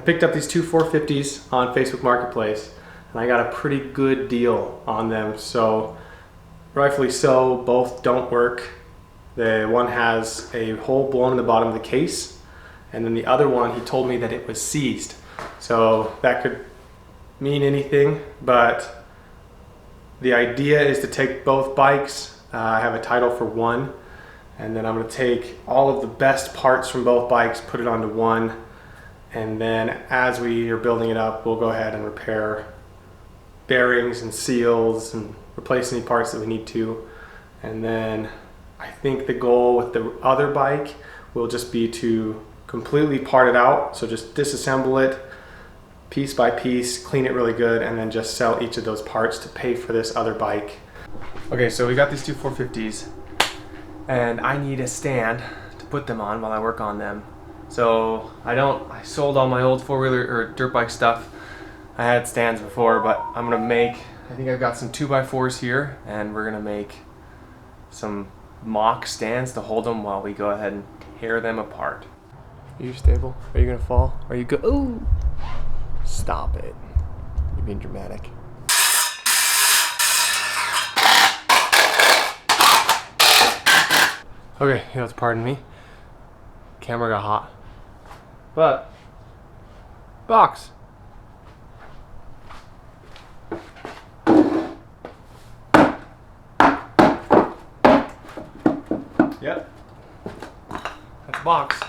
picked up these two 450s on Facebook Marketplace, and I got a pretty good deal on them. So rightfully so, both don't work. The one has a hole blown in the bottom of the case, and then the other one, he told me that it was seized. So that could mean anything, but the idea is to take both bikes. I have a title for one, and then I'm going to take all of the best parts from both bikes, put it onto one, and then as we are building it up, we'll go ahead and repair bearings and seals and replace any parts that we need to. And then I think the goal with the other bike will just be to completely part it out. So just disassemble it piece by piece, clean it really good, and then just sell each of those parts to pay for this other bike. Okay, so we got these two 450s, and I need a stand to put them on while I work on them. So I sold all my old four-wheeler or dirt bike stuff. I had stands before, but I'm gonna make, I think I've got some 2x4s here, and we're gonna make some mock stands to hold them while we go ahead and tear them apart. Are you stable? Are you gonna fall? Are you good? Ooh! Stop it. You're being dramatic. Okay, you have to pardon me. Camera got hot. But, box. Yep. That's a box.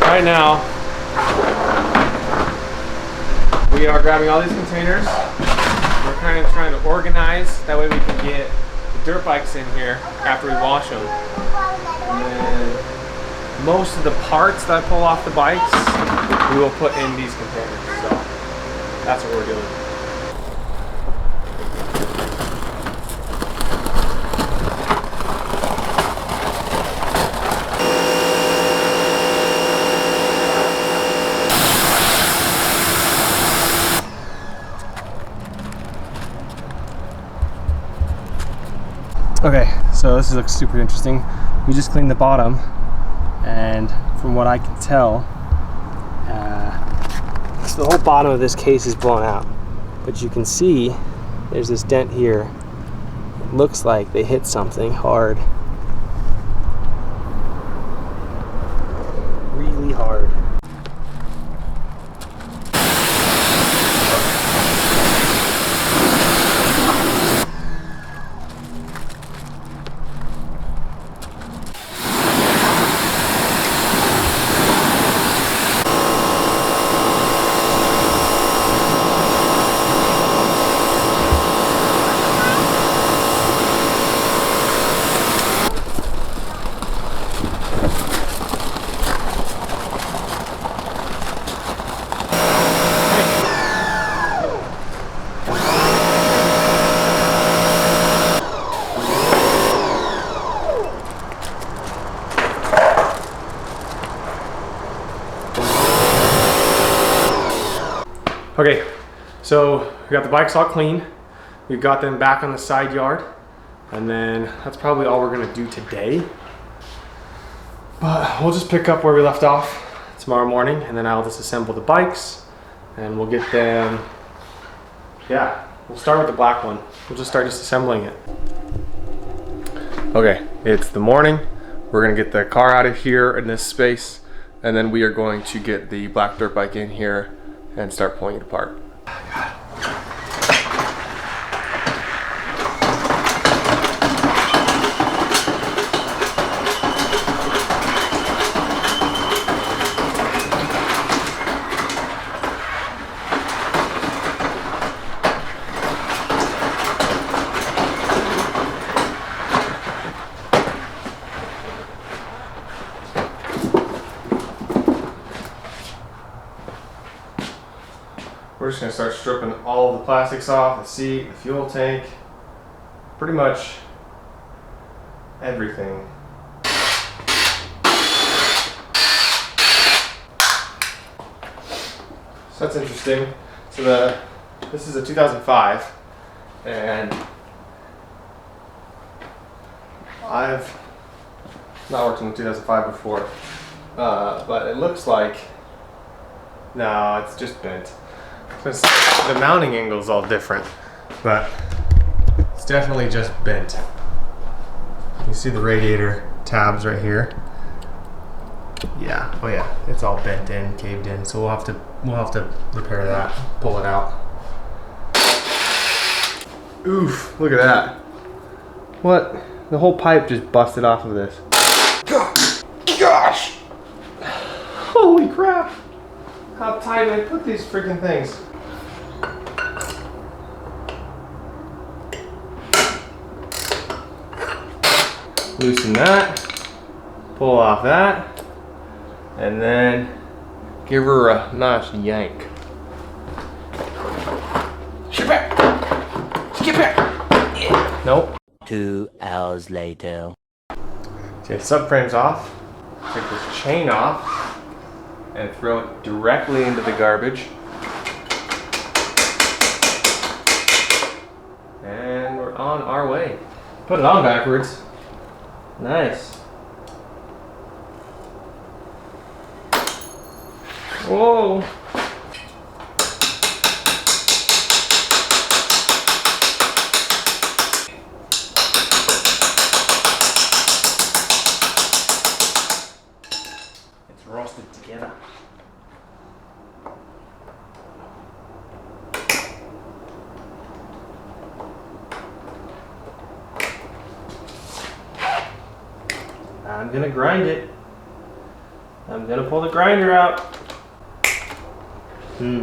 Right now, we are grabbing all these containers. We're kind of trying to organize. That way we can get the dirt bikes in here after we wash them. And then most of the parts that I pull off the bikes, we will put in these containers. So that's what we're doing. Okay, so this looks super interesting. We just cleaned the bottom, and from what I can tell, so the whole bottom of this case is blown out. But you can see there's this dent here. It looks like they hit something hard. Really hard. Okay, so we got the bikes all clean. We've got them back on the side yard, and then that's probably all we're gonna do today. But we'll just pick up where we left off tomorrow morning, and then I'll disassemble the bikes, and we'll get them, yeah, we'll start with the black one. We'll just start disassembling it. Okay, it's the morning. We're gonna get the car out of here in this space, and then we are going to get the black dirt bike in here and start pulling it apart. We're just gonna start stripping all the plastics off, the seat, the fuel tank, pretty much everything. So that's interesting. So this is a 2005, and I've not worked in 2005 before, but it looks like No, it's just bent. The mounting angle is all different, but it's definitely just bent. You see the radiator tabs right here? Yeah. Oh yeah. It's all bent in, caved in. So we'll have to repair that. Pull it out. Oof! Look at that. What? The whole pipe just busted off of this. Gosh! Holy crap! How tight did I put these freaking things? Loosen that. Pull off that. And then give her a nice yank. Skip it! Skip it! Yeah. Nope. 2 hours later. Okay, subframe's off. Take this chain off and throw it directly into the garbage. And we're on our way. Put it on backwards. Nice. Whoa. It's roasted together. I'm gonna grind it. I'm gonna pull the grinder out. Oh.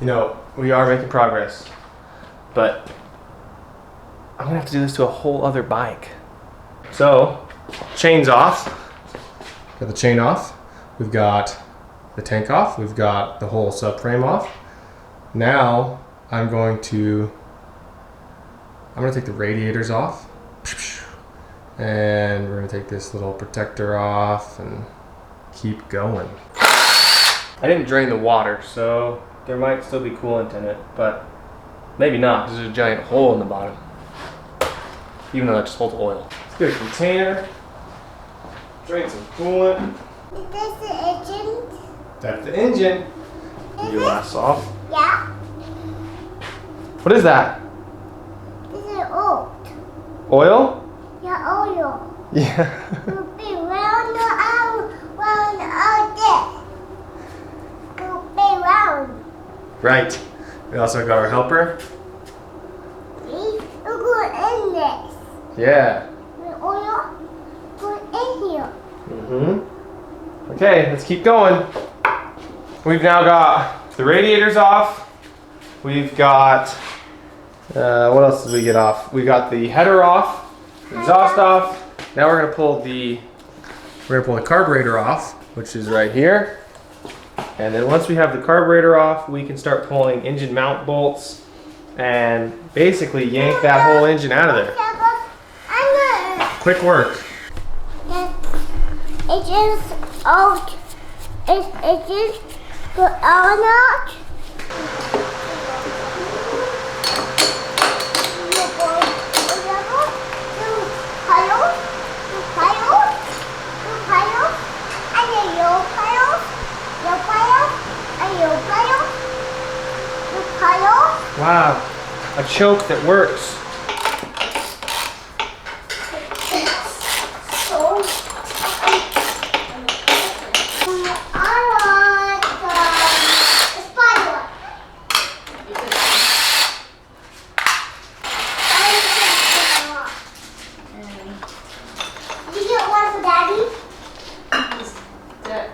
You know, we are making progress, but I'm gonna have to do this to a whole other bike. So, chain's off. Got the chain off. We've got the tank off. We've got the whole subframe off. Now I'm gonna take the radiators off, and we're gonna take this little protector off and keep going. I didn't drain the water, so there might still be coolant in it, but maybe not because there's a giant hole in the bottom. Even though that just holds oil. Let's get a container. Drain some coolant. Is this the engine? That's the engine. Your glass off. Yeah. What is that? This is old. Oil? Yeah, oil. Yeah. It'll be round this. It'll be round. Right. We also got our helper. See? It'll go in this. Yeah. The oil go in here. Mm-hmm. Okay, let's keep going. We've now got the radiators off. We've got, what else did we get off? We got the header off, the exhaust off. Now we're gonna pull the carburetor off, which is right here. And then once we have the carburetor off, we can start pulling engine mount bolts and basically yank that whole engine out of there. Quick work. It is out. It is good or not. Wow, a choke that works.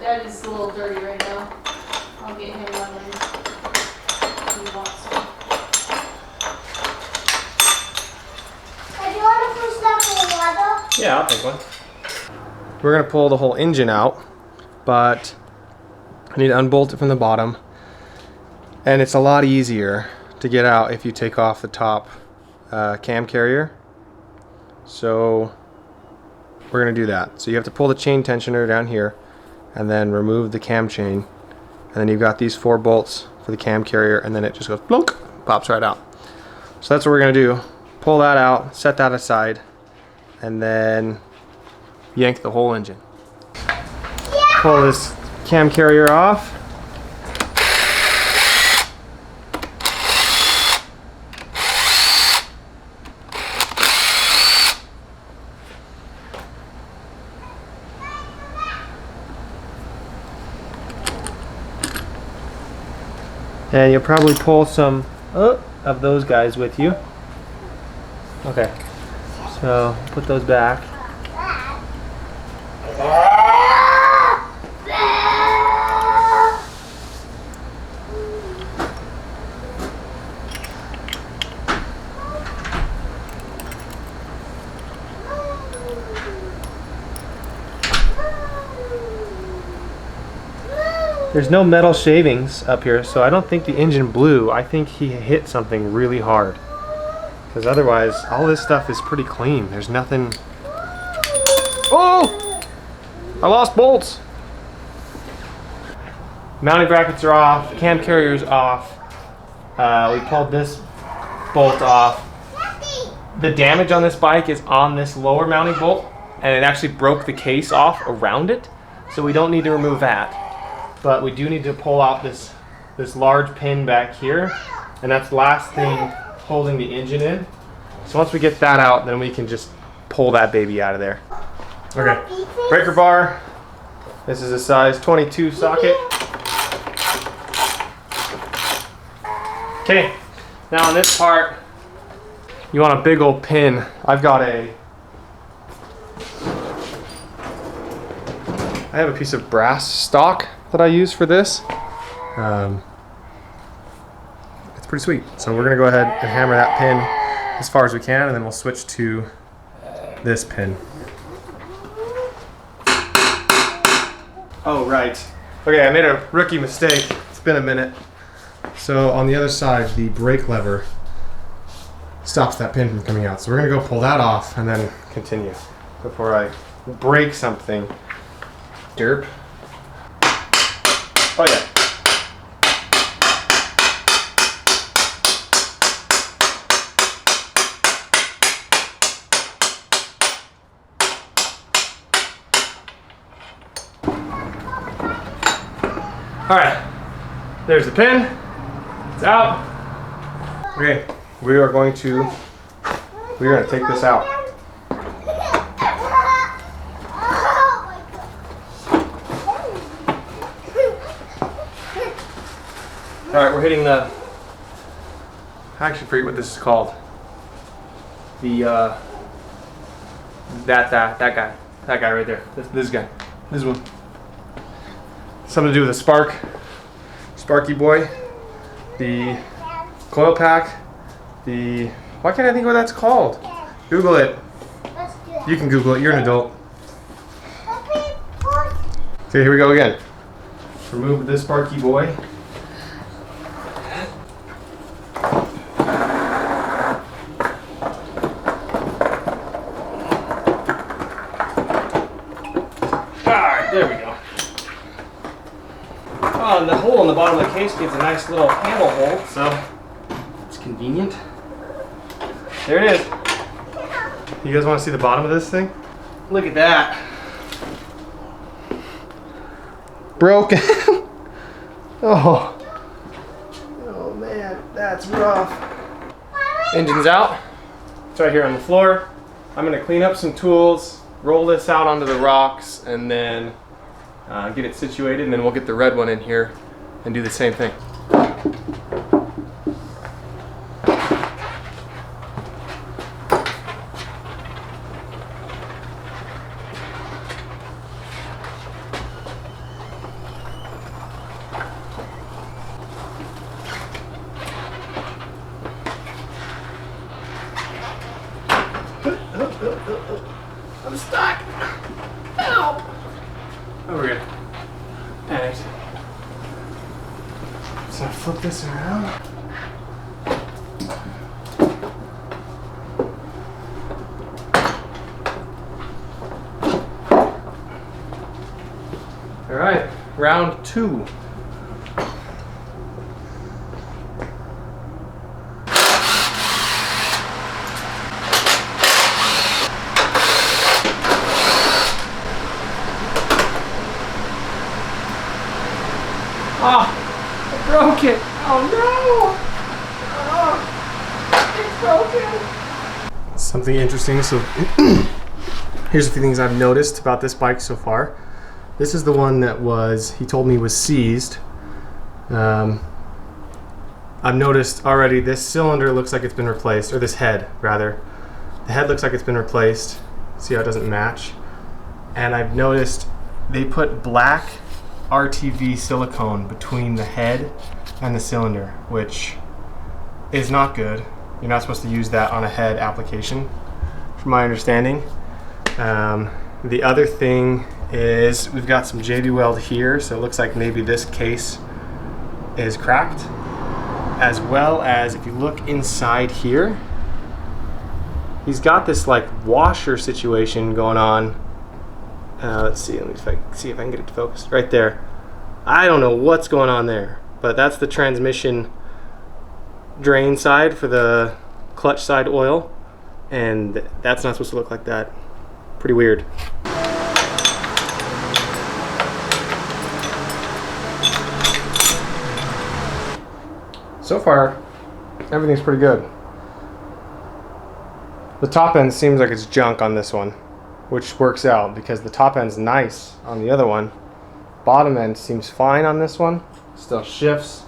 Daddy's a little dirty right now. I'll get him one when he wants some. Do you want to push that for water? Yeah, I'll take one. We're gonna pull the whole engine out, but I need to unbolt it from the bottom. And it's a lot easier to get out if you take off the top cam carrier. So we're gonna do that. So you have to pull the chain tensioner down here and then remove the cam chain And then you've got these 4 bolts for the cam carrier, and then it just goes plunk, pops right out. So that's what we're gonna do. Pull that out, set that aside, and then yank the whole engine. Pull this cam carrier off. And you'll probably pull some of those guys with you. Okay, so put those back. There's no metal shavings up here, so I don't think the engine blew. I think he hit something really hard. Because otherwise, all this stuff is pretty clean. There's nothing... Oh! I lost bolts! Mounting brackets are off, cam carrier's off. We pulled this bolt off. The damage on this bike is on this lower mounting bolt, and it actually broke the case off around it, so we don't need to remove that. But we do need to pull out this large pin back here, and that's the last thing holding the engine in. So once we get that out, then we can just pull that baby out of there. Okay, breaker bar. This is a size 22 socket. Okay, now on this part, you want a big old pin. I've got I have a piece of brass stock that I use for this. It's pretty sweet. So we're gonna go ahead and hammer that pin as far as we can, and then we'll switch to this pin. Oh, right. Okay, I made a rookie mistake. It's been a minute. So on the other side, the brake lever stops that pin from coming out. So we're gonna go pull that off and then continue before I break something. Derp. Oh yeah. All right, there's the pin, it's out. Okay, we're gonna take this out. All right, we're hitting the, I actually forget what this is called. The, that guy right there, this guy, this one. Something to do with a Sparky boy, the coil pack, why can't I think what that's called? Google it. You can Google it, you're an adult. Okay, here we go again. Remove this Sparky boy. There we go. Oh, and the hole in the bottom of the case gives a nice little handle hole, so it's convenient. There it is. You guys want to see the bottom of this thing? Look at that. Broken. Oh man, that's rough. Engine's out. It's right here on the floor. I'm gonna clean up some tools, roll this out onto the rocks, and then get it situated, and then we'll get the red one in here and do the same thing. I'm stuck. Help! Oh, we're good. Panicked. So I flip this around. All right, round 2. Oh, I broke it. Oh no! Oh, it's broken. Something interesting. So here's a few things I've noticed about this bike so far. This is the one that he told me was seized. I've noticed already this cylinder looks like it's been replaced, or this head rather. The head looks like it's been replaced. See how it doesn't match? And I've noticed they put black RTV silicone between the head and the cylinder, which is not good. You're not supposed to use that on a head application, from my understanding. The other thing is we've got some JB Weld here, so it looks like maybe this case is cracked. As well as if you look inside here, he's got this like washer situation going on. Let's see, let me see if I can get it to focus. Right there. I don't know what's going on there, but that's the transmission drain side for the clutch side oil, and that's not supposed to look like that. Pretty weird. So far, everything's pretty good. The top end seems like it's junk on this one, which works out because the top end's nice on the other one. Bottom end seems fine on this one. Still shifts.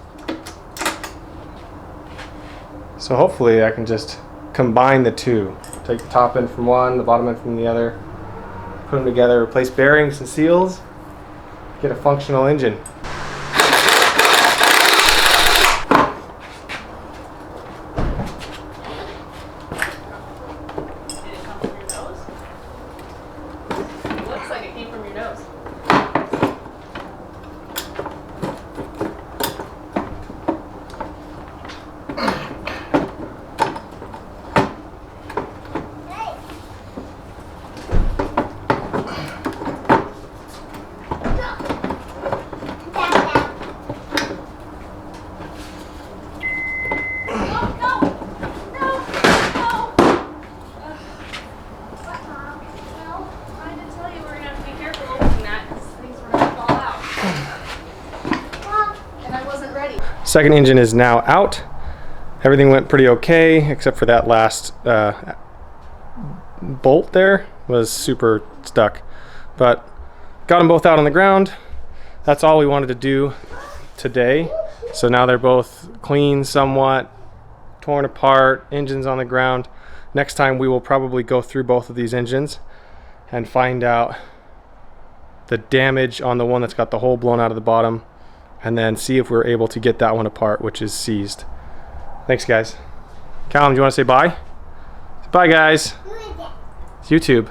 So hopefully I can just combine the two. Take the top end from one, the bottom end from the other, put them together, replace bearings and seals, get a functional engine. Second engine is now out. Everything went pretty okay, except for that last bolt there was super stuck. But got them both out on the ground. That's all we wanted to do today. So now they're both clean somewhat, torn apart, engines on the ground. Next time we will probably go through both of these engines and find out the damage on the one that's got the hole blown out of the bottom, and then see if we're able to get that one apart, which is seized. Thanks, guys. Callum, do you want to say bye? Say bye, guys. It's YouTube.